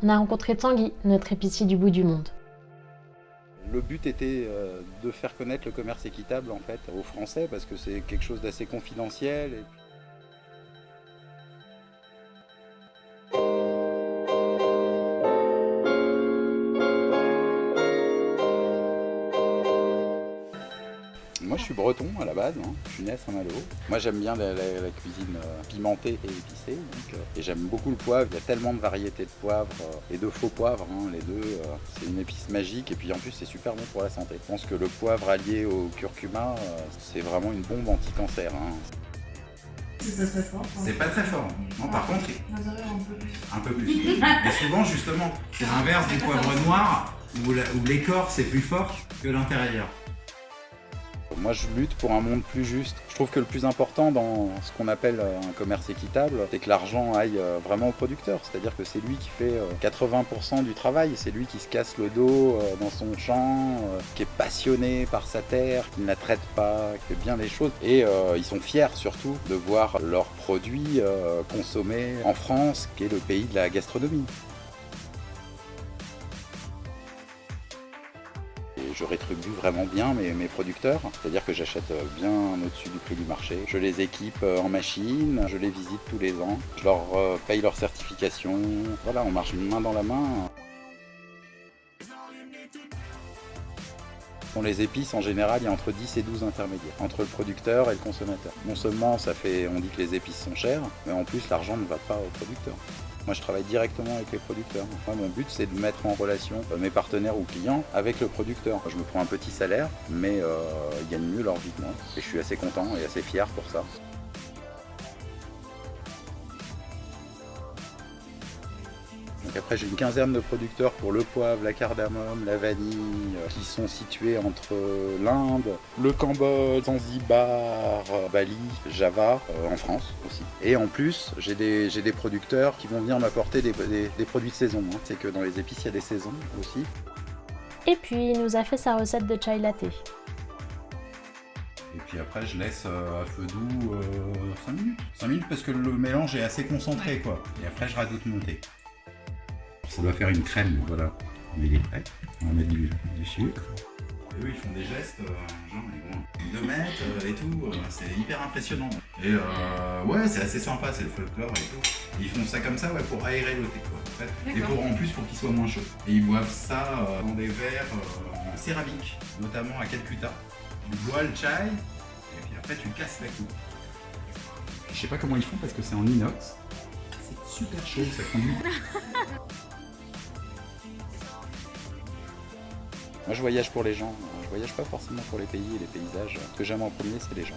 On a rencontré Tanguy, notre épicier du bout du monde. Le but était de faire connaître le commerce équitable en fait aux Français parce que c'est quelque chose d'assez confidentiel. Moi je suis breton à la base, hein. Je suis né à Saint-Malo. Moi j'aime bien la cuisine pimentée et épicée et j'aime beaucoup le poivre. Il y a tellement de variétés de poivre et de faux poivres, hein, les deux. C'est une épice magique et puis en plus c'est super bon pour la santé. Je pense que le poivre allié au curcuma, c'est vraiment une bombe anti-cancer, hein. C'est pas très fort. C'est pas très fort. Non, par contre, un peu plus. Et souvent, justement, c'est l'inverse du poivre noir, où l'écorce est plus fort que l'intérieur. Moi je lutte pour un monde plus juste. Je trouve que le plus important dans ce qu'on appelle un commerce équitable, c'est que l'argent aille vraiment au producteur. C'est-à-dire que c'est lui qui fait 80% du travail, c'est lui qui se casse le dos dans son champ, qui est passionné par sa terre, qui ne la traite pas, qui fait bien les choses. Et ils sont fiers surtout de voir leurs produits consommés en France, qui est le pays de la gastronomie. Je rétribue vraiment bien mes producteurs, c'est-à-dire que j'achète bien au-dessus du prix du marché. Je les équipe en machine, je les visite tous les ans, je leur paye leur certification. Voilà, on marche main dans la main. Pour les épices, en général, il y a entre 10 et 12 intermédiaires, entre le producteur et le consommateur. Non seulement on dit que les épices sont chères, mais en plus l'argent ne va pas au producteur. Moi je travaille directement avec les producteurs. Enfin, mon but c'est de mettre en relation mes partenaires ou clients avec le producteur. Je me prends un petit salaire, mais ils gagnent mieux leur vie que moi. Et je suis assez content et assez fier pour ça. Donc après j'ai une quinzaine de producteurs pour le poivre, la cardamome, la vanille, qui sont situés entre l'Inde, le Cambodge, Zanzibar, Bali, Java, en France aussi. Et en plus j'ai des producteurs qui vont venir m'apporter des produits de saison, hein. C'est que dans les épices il y a des saisons aussi. Et puis il nous a fait sa recette de chai latte. Et puis après, je laisse à feu doux 5 minutes. 5 minutes parce que le mélange est assez concentré, quoi. Et après, je rajoute mon thé. Ça doit faire une crème, voilà. Mais il est prêt. On va mettre du sucre. Et eux, ils font des gestes, genre ils vont 2 mètres et tout. C'est hyper impressionnant. Et ouais, c'est assez sympa, c'est le folklore et tout. Et ils font ça comme ça, ouais, pour aérer le thé, quoi, en fait. Et en plus pour qu'il soit moins chaud. Et ils boivent ça dans des verres en céramique, notamment à Calcutta. Tu bois le chai, et puis après tu casses la coupe. Je sais pas comment ils font parce que c'est en inox. C'est super chaud, ça conduit. Moi je voyage pour les gens, je voyage pas forcément pour les pays et les paysages. Ce que j'aime en premier c'est les gens.